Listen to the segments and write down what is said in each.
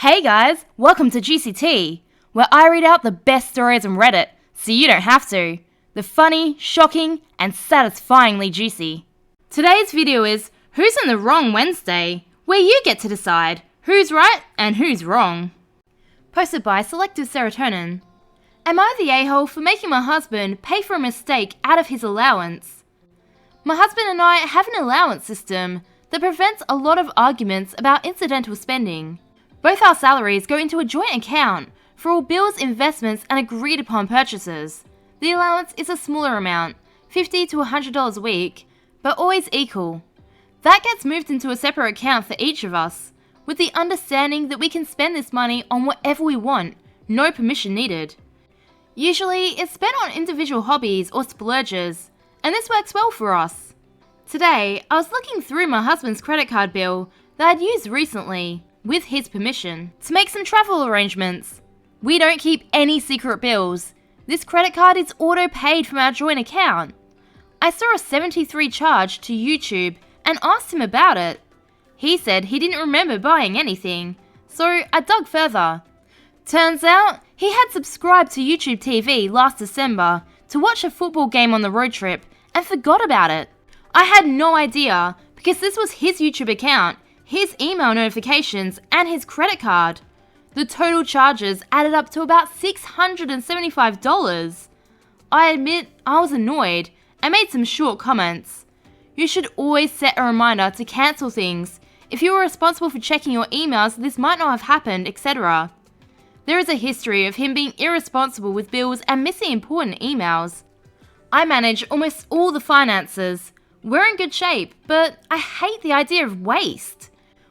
Hey guys, welcome to Juicy Tea, where I read out the best stories on Reddit, so you don't have to. The funny, shocking, and satisfyingly juicy. Today's video is Who's in the Wrong Wednesday, where you get to decide who's right and who's wrong. Posted by Selective Serotonin. Am I the a-hole for making my husband pay for a mistake out of his allowance? My husband and I have an allowance system that prevents a lot of arguments about incidental spending. Both our salaries go into a joint account for all bills, investments, and agreed upon purchases. The allowance is a smaller amount, $50 to $100 a week, but always equal. That gets moved into a separate account for each of us, with the understanding that we can spend this money on whatever we want, no permission needed. Usually, it's spent on individual hobbies or splurges, and this works well for us. Today, I was looking through my husband's credit card bill that I'd used recently, with his permission, to make some travel arrangements. We don't keep any secret bills. This credit card is auto-paid from our joint account. I saw a $73 charge to YouTube and asked him about it. He said he didn't remember buying anything, so I dug further. Turns out, he had subscribed to YouTube TV last December to watch a football game on the road trip and forgot about it. I had no idea because this was his YouTube account, his email notifications, and his credit card. The total charges added up to about $675. I admit I was annoyed and made some short comments. You should always set a reminder to cancel things. If you were responsible for checking your emails, this might not have happened, etc. There is a history of him being irresponsible with bills and missing important emails. I manage almost all the finances. We're in good shape, but I hate the idea of waste.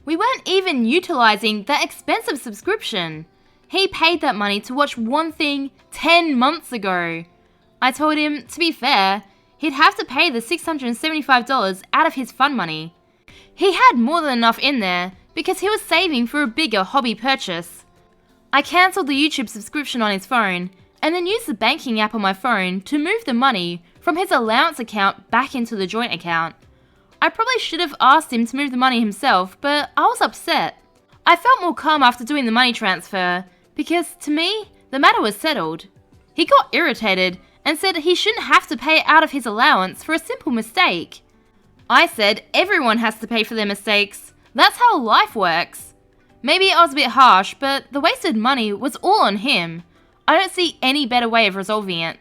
We weren't even utilizing that expensive subscription. He paid that money to watch one thing 10 months ago. I told him, to be fair, he'd have to pay the $675 out of his fund money. He had more than enough in there because he was saving for a bigger hobby purchase. I cancelled the YouTube subscription on his phone and then used the banking app on my phone to move the money from his allowance account back into the joint account. I probably should have asked him to move the money himself, but I was upset. I felt more calm after doing the money transfer because, to me, the matter was settled. He got irritated and said he shouldn't have to pay out of his allowance for a simple mistake. I said everyone has to pay for their mistakes. That's how life works. Maybe I was a bit harsh, but the wasted money was all on him. I don't see any better way of resolving it.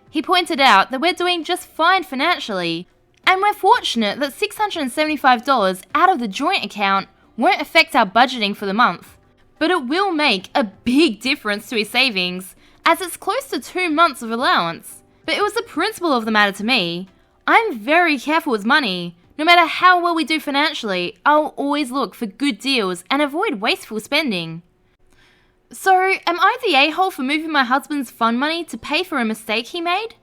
He pointed out that we're doing just fine financially, and we're fortunate that $675 out of the joint account won't affect our budgeting for the month. But it will make a big difference to his savings, as it's close to 2 months of allowance. But it was the principle of the matter to me. I'm very careful with money. No matter how well we do financially, I'll always look for good deals and avoid wasteful spending. So, am I the a-hole for moving my husband's fund money to pay for a mistake he made?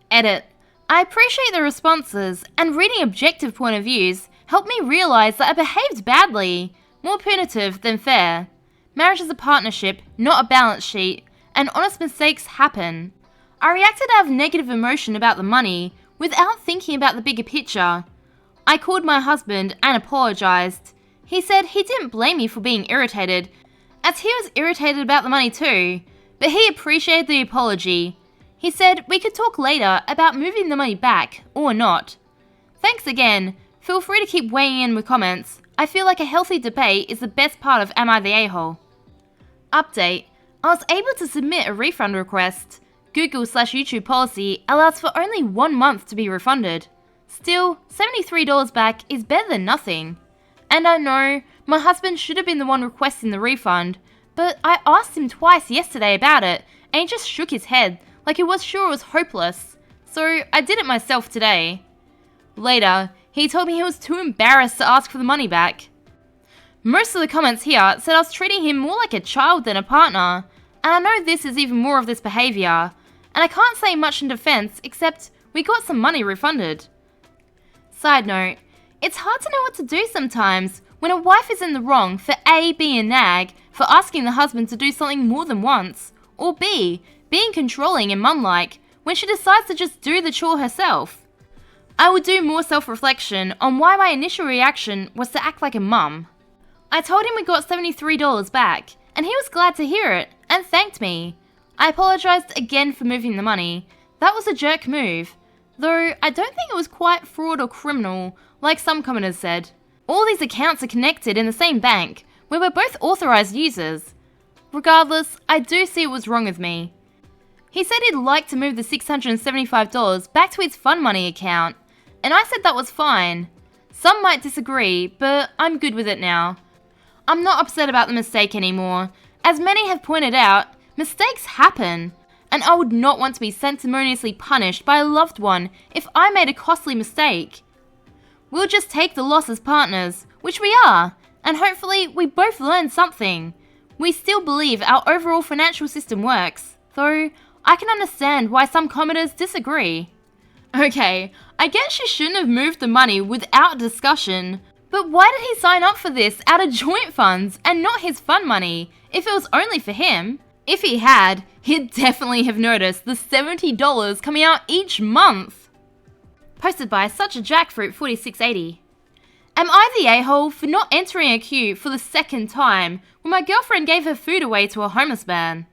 Edit. I appreciate the responses, and reading objective point of views helped me realise that I behaved badly, more punitive than fair. Marriage is a partnership, not a balance sheet, and honest mistakes happen. I reacted out of negative emotion about the money, without thinking about the bigger picture. I called my husband and apologised. He said he didn't blame me for being irritated, as he was irritated about the money too, but he appreciated the apology. He said we could talk later about moving the money back, or not. Thanks again. Feel free to keep weighing in with comments. I feel like a healthy debate is the best part of Am I the A-hole? Update. I was able to submit a refund request. Google/YouTube policy allows for only 1 month to be refunded. Still, $73 back is better than nothing. And I know, my husband should have been the one requesting the refund, but I asked him twice yesterday about it, and he just shook his head, like he was sure it was hopeless, so I did it myself today. Later, he told me he was too embarrassed to ask for the money back. Most of the comments here said I was treating him more like a child than a partner, and I know this is even more of this behaviour, and I can't say much in defence except we got some money refunded. Side note, it's hard to know what to do sometimes when a wife is in the wrong for A, being a nag for asking the husband to do something more than once, or B, being controlling and mum-like when she decides to just do the chore herself. I would do more self-reflection on why my initial reaction was to act like a mum. I told him we got $73 back, and he was glad to hear it, and thanked me. I apologised again for moving the money. That was a jerk move, though I don't think it was quite fraud or criminal, like some commenters said. All these accounts are connected in the same bank, where we're both authorised users. Regardless, I do see it was wrong with me. He said he'd like to move the $675 back to his fun money account, and I said that was fine. Some might disagree, but I'm good with it now. I'm not upset about the mistake anymore. As many have pointed out, mistakes happen, and I would not want to be sanctimoniously punished by a loved one if I made a costly mistake. We'll just take the loss as partners, which we are, and hopefully we both learn something. We still believe our overall financial system works, though I can understand why some commenters disagree. Okay, I guess she shouldn't have moved the money without discussion, but why did he sign up for this out of joint funds and not his fun money, if it was only for him? If he had, he'd definitely have noticed the $70 coming out each month. Posted by Such a Jackfruit 4680. Am I the a-hole for not entering a queue for the second time when my girlfriend gave her food away to a homeless man?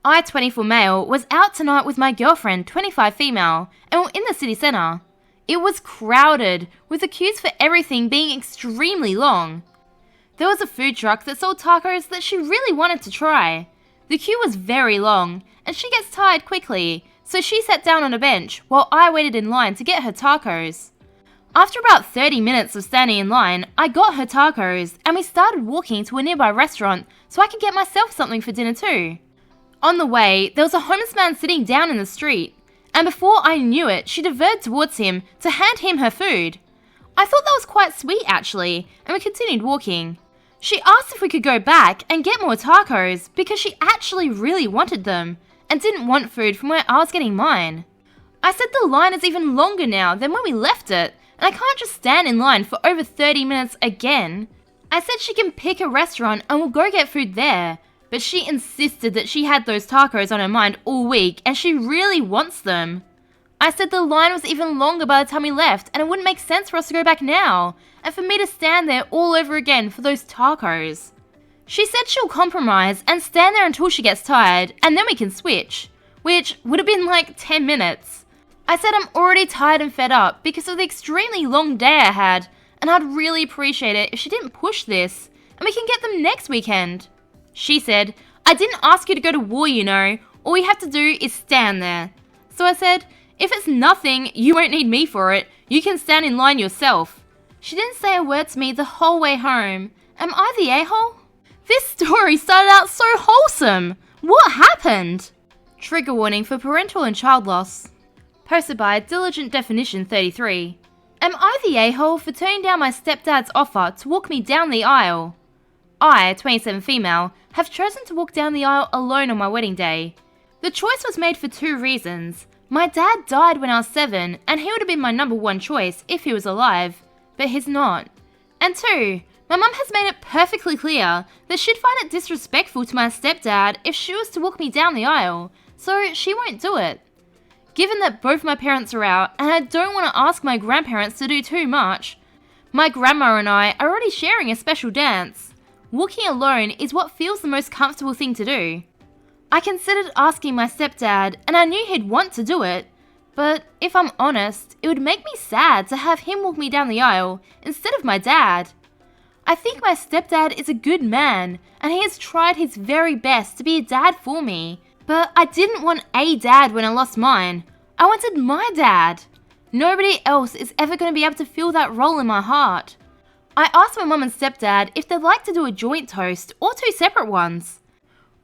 I, 24 male, was out tonight with my girlfriend, 25 female, and were in the city centre. It was crowded, with the queues for everything being extremely long. There was a food truck that sold tacos that she really wanted to try. The queue was very long, and she gets tired quickly, so she sat down on a bench while I waited in line to get her tacos. After about 30 minutes of standing in line, I got her tacos, and we started walking to a nearby restaurant so I could get myself something for dinner too. On the way, there was a homeless man sitting down in the street, and before I knew it, she diverted towards him to hand him her food. I thought that was quite sweet actually, and we continued walking. She asked if we could go back and get more tacos because she actually really wanted them, and didn't want food from where I was getting mine. I said the line is even longer now than when we left it, and I can't just stand in line for over 30 minutes again. I said she can pick a restaurant and we'll go get food there, but she insisted that she had those tacos on her mind all week and she really wants them. I said the line was even longer by the time we left and it wouldn't make sense for us to go back now, and for me to stand there all over again for those tacos. She said she'll compromise and stand there until she gets tired and then we can switch, which would have been like 10 minutes. I said I'm already tired and fed up because of the extremely long day I had, and I'd really appreciate it if she didn't push this and we can get them next weekend. She said, I didn't ask you to go to war, you know. All you have to do is stand there. So I said, if it's nothing, you won't need me for it. You can stand in line yourself. She didn't say a word to me the whole way home. Am I the a-hole? This story started out so wholesome. What happened? Trigger warning for parental and child loss. Posted by Diligent Definition 33. Am I the a-hole for turning down my stepdad's offer to walk me down the aisle? I, 27 female, have chosen to walk down the aisle alone on my wedding day. The choice was made for two reasons. My dad died when I was 7, and he would have been my number one choice if he was alive, but he's not. And two, my mum has made it perfectly clear that she'd find it disrespectful to my stepdad if she was to walk me down the aisle, so she won't do it. Given that both my parents are out, and I don't want to ask my grandparents to do too much, my grandma and I are already sharing a special dance. Walking alone is what feels the most comfortable thing to do. I considered asking my stepdad, and I knew he'd want to do it, but if I'm honest, it would make me sad to have him walk me down the aisle instead of my dad. I think my stepdad is a good man, and he has tried his very best to be a dad for me, but I didn't want a dad when I lost mine. I wanted my dad. Nobody else is ever going to be able to fill that role in my heart. I asked my mum and stepdad if they'd like to do a joint toast or two separate ones,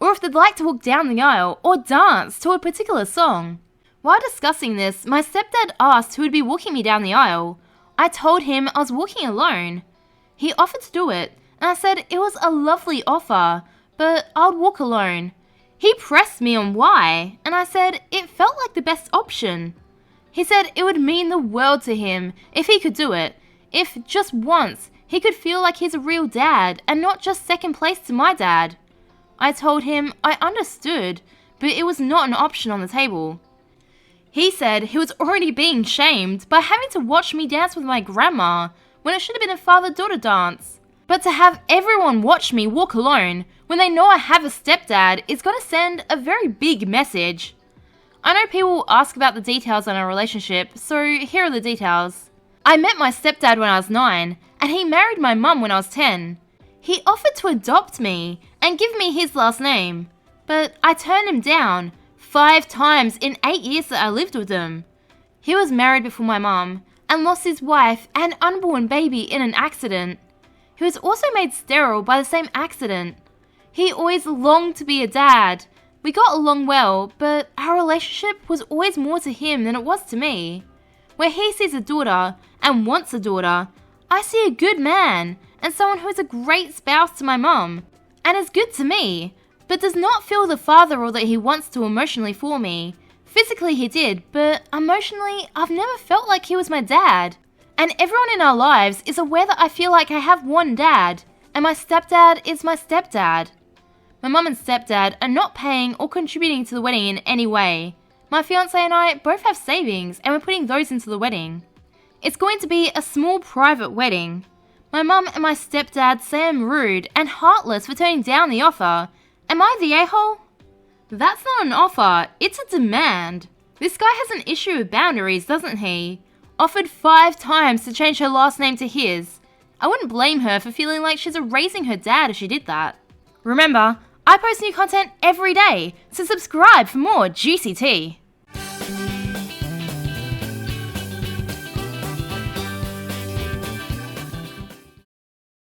or if they'd like to walk down the aisle or dance to a particular song. While discussing this, my stepdad asked who would be walking me down the aisle. I told him I was walking alone. He offered to do it, and I said it was a lovely offer, but I'd walk alone. He pressed me on why, and I said it felt like the best option. He said it would mean the world to him if he could do it, if just once he could feel like he's a real dad and not just second place to my dad. I told him I understood, but it was not an option on the table. He said he was already being shamed by having to watch me dance with my grandma when it should have been a father-daughter dance. But to have everyone watch me walk alone when they know I have a stepdad is gonna send a very big message. I know people will ask about the details on our relationship, so here are the details. I met my stepdad when I was 9, and he married my mum when I was 10. He offered to adopt me and give me his last name, but I turned him down 5 times in 8 years that I lived with him. He was married before my mum and lost his wife and unborn baby in an accident. He was also made sterile by the same accident. He always longed to be a dad. We got along well, but our relationship was always more to him than it was to me. Where he sees a daughter and wants a daughter, I see a good man and someone who is a great spouse to my mum and is good to me, but does not feel the father role that he wants to emotionally for me. Physically he did, but emotionally I've never felt like he was my dad. And everyone in our lives is aware that I feel like I have one dad, and my stepdad is my stepdad. My mum and stepdad are not paying or contributing to the wedding in any way. My fiance and I both have savings and we're putting those into the wedding. It's going to be a small private wedding. My mum and my stepdad say I'm rude and heartless for turning down the offer. Am I the a-hole? That's not an offer, it's a demand. This guy has an issue with boundaries, doesn't he? Offered 5 times to change her last name to his. I wouldn't blame her for feeling like she's erasing her dad if she did that. Remember, I post new content every day, so subscribe for more juicy tea.